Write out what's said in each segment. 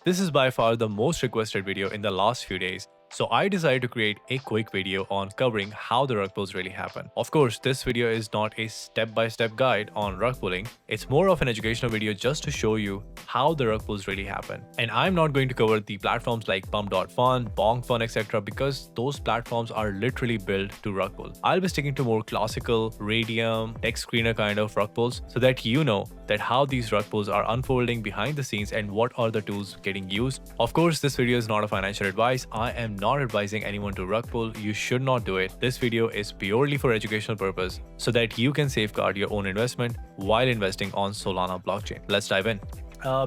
This is by far the most requested video in the last few days. So I decided to create a quick video on covering how the rug pulls really happen. Of course, this video is not a step-by-step guide on rug pulling. It's more of an educational video just to show you how the rug pulls really happen. And I'm not going to cover the platforms like pump.fun, bongfun, etc. because those platforms are literally built to rug pull. I'll be sticking to more classical, radium, text screener kind of rug pulls so that you know that how these rug pulls are unfolding behind the scenes and what are the tools getting used. Of course, this video is not a financial advice. I am not advising anyone to rug pull. You should not do it. This video is purely for educational purpose so that you can safeguard your own investment while investing on Solana blockchain. Let's dive in.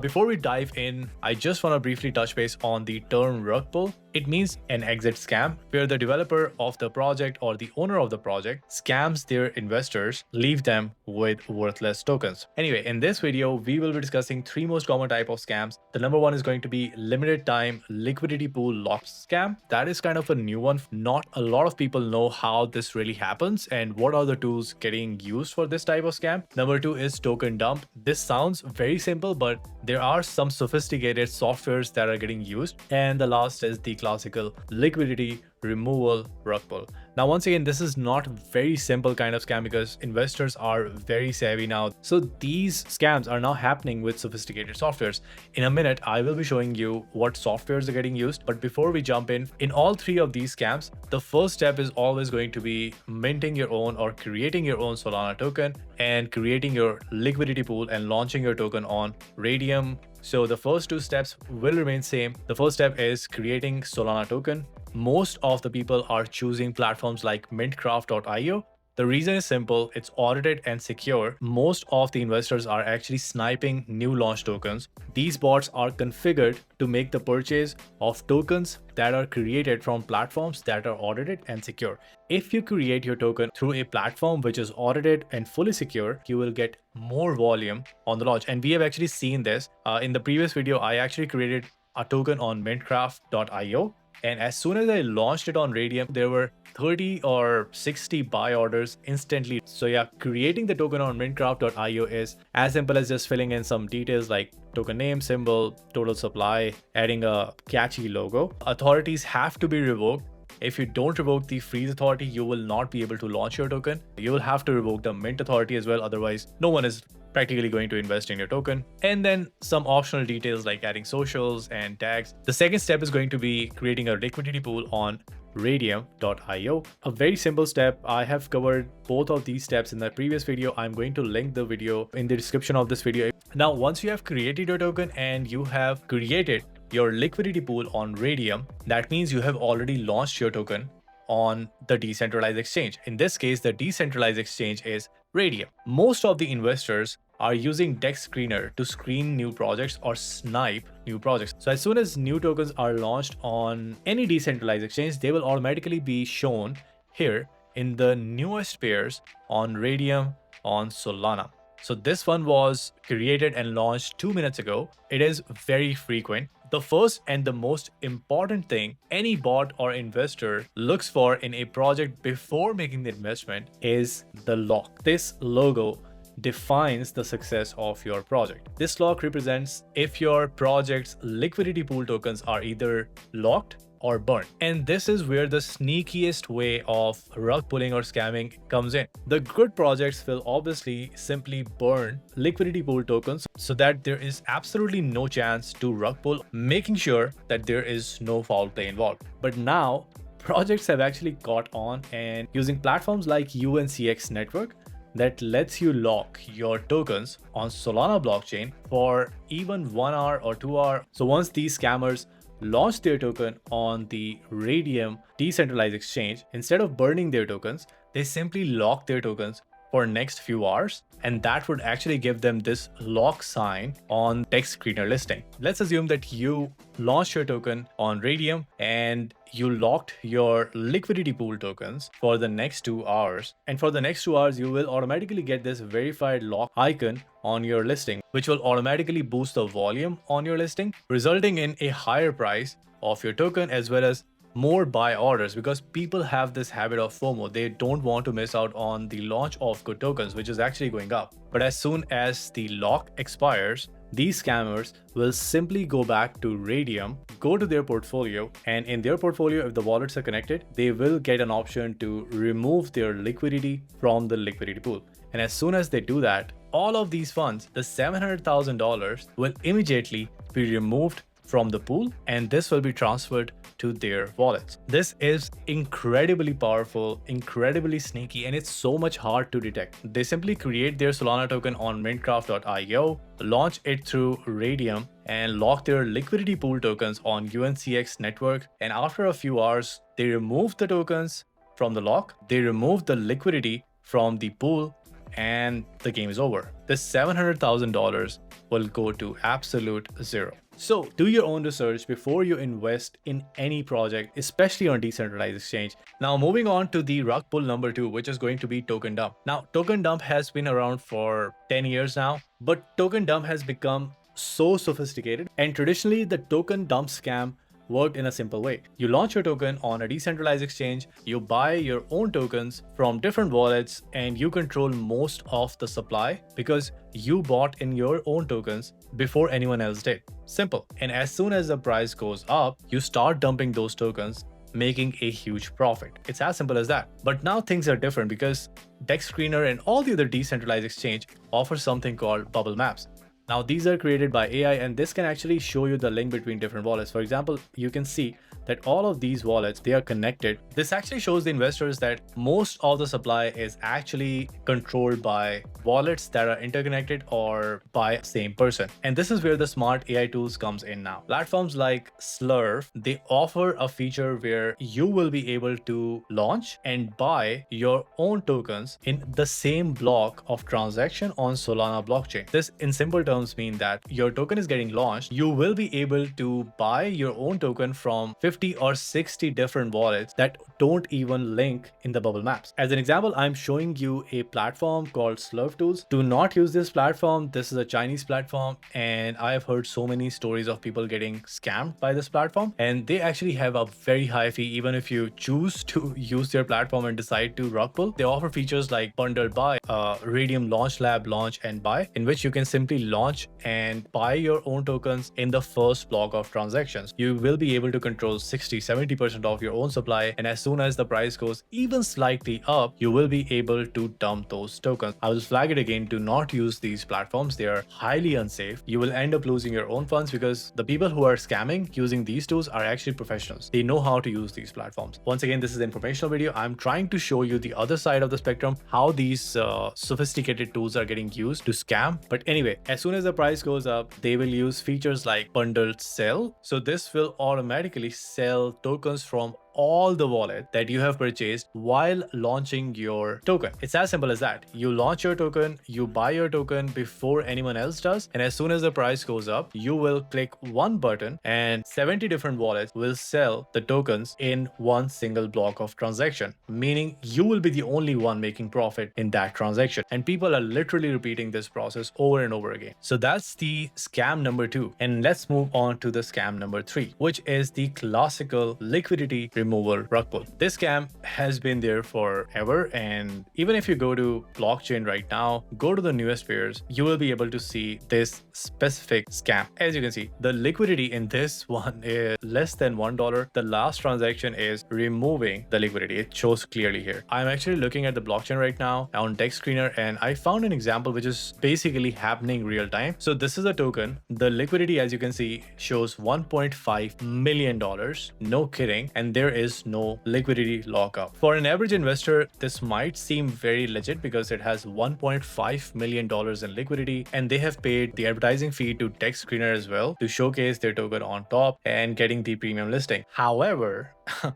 Before we dive in, I just want to briefly touch base on the term rug pull. It means an exit scam where the developer of the project or the owner of the project scams their investors, leave them with worthless tokens. Anyway, in this video, we will be discussing three most common type of scams. The number one is going to be limited time liquidity pool lock scam. That is kind of a new one. Not a lot of people know how this really happens and what are the tools getting used for this type of scam. Number two is token dump. This sounds very simple, but there are some sophisticated softwares that are getting used. And the last is the classical liquidity removal rug pull. Now, once again, this is not very simple kind of scam because investors are very savvy now. So these scams are now happening with sophisticated softwares. In a minute, I will be showing you what softwares are getting used. But before we jump in all three of these scams, the first step is always going to be minting your own or creating your own Solana token and creating your liquidity pool and launching your token on Radium. So the first two steps will remain same. The first step is creating Solana token. Most of the people are choosing platforms like mintcraft.io. The reason is simple, it's audited and secure. Most of the investors are actually sniping new launch tokens. These bots are configured to make the purchase of tokens that are created from platforms that are audited and secure. If you create your token through a platform which is audited and fully secure, you will get more volume on the launch. And we have actually seen this. In the previous video, I actually created a token on mintcraft.io. And as soon as I launched it on Radium, there were 30 or 60 buy orders instantly. So yeah, creating the token on mintcraft.io is as simple as just filling in some details like token name, symbol, total supply, adding a catchy logo. Authorities have to be revoked. If you don't revoke the freeze authority, you will not be able to launch your token. You will have to revoke the mint authority as well. Otherwise, no one is practically going to invest in your token. And then some optional details like adding socials and tags. The second step is going to be creating a liquidity pool on radium.io. A very simple step. I have covered both of these steps in the previous video. I'm going to link the video in the description of this video. Now, once you have created your token and you have created your liquidity pool on Radium, that means you have already launched your token on the decentralized exchange. In this case, the decentralized exchange is Radium. Most of the investors are using text screener to screen new projects or snipe new projects. So as soon as new tokens are launched on any decentralized exchange, they will automatically be shown here in the newest pairs on Radium on Solana. So this one was created and launched 2 minutes ago. It is very frequent. The first and the most important thing any bot or investor looks for in a project before making the investment is the lock. This logo defines the success of your project. This lock represents if your project's liquidity pool tokens are either locked or burnt. And this is where the sneakiest way of rug pulling or scamming comes in. The good projects will obviously simply burn liquidity pool tokens so that there is absolutely no chance to rug pull, making sure that there is no foul play involved. But now projects have actually caught on and using platforms like UNCX network that lets you lock your tokens on Solana blockchain for even 1 hour or 2 hours. So once these scammers launch their token on the Radium decentralized exchange, instead of burning their tokens, they simply lock their tokens for next few hours, and that would actually give them this lock sign on text screener listing. Let's assume that you launched your token on Radium and you locked your liquidity pool tokens for the next 2 hours. And for the next 2 hours, you will automatically get this verified lock icon on your listing, which will automatically boost the volume on your listing, resulting in a higher price of your token as well as more buy orders, because people have this habit of FOMO. They don't want to miss out on the launch of good tokens, which is actually going up. But as soon as the lock expires, these scammers will simply go back to Radium, go to their portfolio, and in their portfolio, if the wallets are connected, they will get an option to remove their liquidity from the liquidity pool. And as soon as they do that, all of these funds, the $700,000, will immediately be removed from the pool, and this will be transferred to their wallets. This is incredibly powerful, incredibly sneaky, and it's so much hard to detect. They simply create their Solana token on mintcraft.io, launch it through Radium, and lock their liquidity pool tokens on UNCX network. And after a few hours, they remove the tokens from the lock, they remove the liquidity from the pool, and the game is over. This $700,000 will go to absolute zero. So do your own research before you invest in any project, especially on decentralized exchange. Now moving on to the rug pull number 2, which is going to be token dump. Now token dump has been around for 10 years now, but token dump has become so sophisticated, and traditionally the token dump scam worked in a simple way. You launch your token on a decentralized exchange, you buy your own tokens from different wallets, and you control most of the supply because you bought in your own tokens before anyone else did. Simple. And as soon as the price goes up, you start dumping those tokens, making a huge profit. It's as simple as that. But now things are different because Dex Screener and all the other decentralized exchange offer something called bubble maps. Now these are created by AI, and this can actually show you the link between different wallets. For example, you can see that all of these wallets, they are connected. This actually shows the investors that most of the supply is actually controlled by wallets that are interconnected or by same person. And this is where the smart AI tools comes in now. Platforms like Slurf, they offer a feature where you will be able to launch and buy your own tokens in the same block of transaction on Solana blockchain. This in simple terms mean that your token is getting launched, you will be able to buy your own token from 50 or 60 different wallets that don't even link in the bubble maps. As an example, I'm showing you a platform called Slurf Tools. Do not use this platform. This is a Chinese platform, and I have heard so many stories of people getting scammed by this platform, and they actually have a very high fee. Even if you choose to use their platform and decide to Rugpull, they offer features like bundled buy, Radium Launch Lab Launch and Buy, in which you can simply launch and buy your own tokens in the first block of transactions. You will be able to control 60-70% of your own supply, and as soon as the price goes even slightly up, you will be able to dump those tokens. I will flag it again, do not use these platforms. They are highly unsafe. You will end up losing your own funds because the people who are scamming using these tools are actually professionals. They know how to use these platforms. Once again, this is an informational video. I'm trying to show you the other side of the spectrum, how these sophisticated tools are getting used to scam. But anyway, as soon as the price goes up, they will use features like bundled sell. So this will automatically sell tokens from all the wallet that you have purchased while launching your token. It's as simple as that. You launch your token, you buy your token before anyone else does, and as soon as the price goes up, you will click one button and 70 different wallets will sell the tokens in one single block of transaction, meaning you will be the only one making profit in that transaction. And people are literally repeating this process over and over again. So that's the scam number 2. And let's move on to the scam number 3, which is the classical liquidity removal rug pull. This scam has been there forever, and even if you go to blockchain right now, go to the newest pairs, you will be able to see this specific scam. As you can see, the liquidity in this one is less than $1. The last transaction is removing the liquidity. It shows clearly here. I'm actually looking at the blockchain right now on Dex Screener, and I found an example which is basically happening real time. So this is a token. The liquidity, as you can see, shows $1.5 million. No kidding. And there is no liquidity lockup. For an average investor, this might seem very legit because it has $1.5 million in liquidity, and they have paid the advertising fee to Dex Screener as well to showcase their token on top and getting the premium listing. However,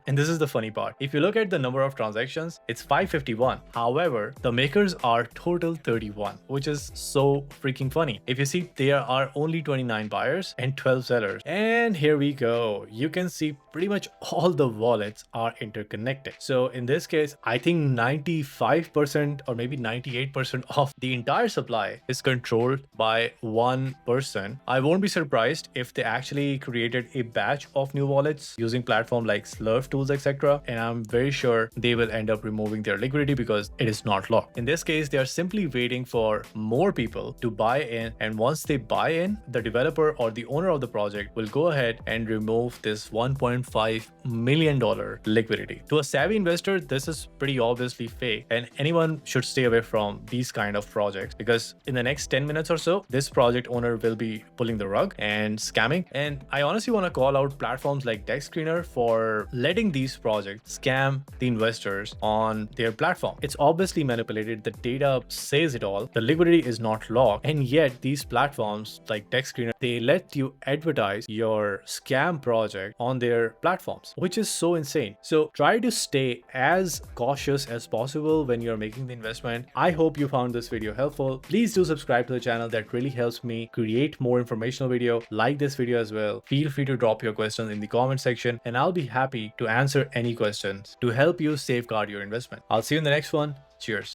and this is the funny part, if you look at the number of transactions, it's 551. However, the makers are total 31, which is so freaking funny. If you see, there are only 29 buyers and 12 sellers. And here we go. You can see pretty much all the wallets are interconnected. So in this case, I think 95% or maybe 98% of the entire supply is controlled by one person. I won't be surprised if they actually created a batch of new wallets using platform like slurf tools, etc. And I'm very sure they will end up removing their liquidity because it is not locked. In this case, they are simply waiting for more people to buy in, and once they buy in, the developer or the owner of the project will go ahead and remove this $1.5 million liquidity. To a savvy investor, this is pretty obviously fake, and anyone should stay away from these kind of projects because in the next 10 minutes or so, this project owner will be pulling the rug and scamming. And I honestly want to call out platforms like DexScreener for letting these projects scam the investors on their platform. It's obviously manipulated. The data says it all. The liquidity is not locked, and yet these platforms like DexScreener, they let you advertise your scam project on their platforms, which is so insane. So try to stay as cautious as possible when you're making the investment. I hope you found this video helpful. Please do subscribe to the channel. That really helps me create more informational video. Like this video as well. Feel free to drop your questions in the comment section, and I'll be happy to answer any questions to help you safeguard your investment. I'll see you in the next one. Cheers.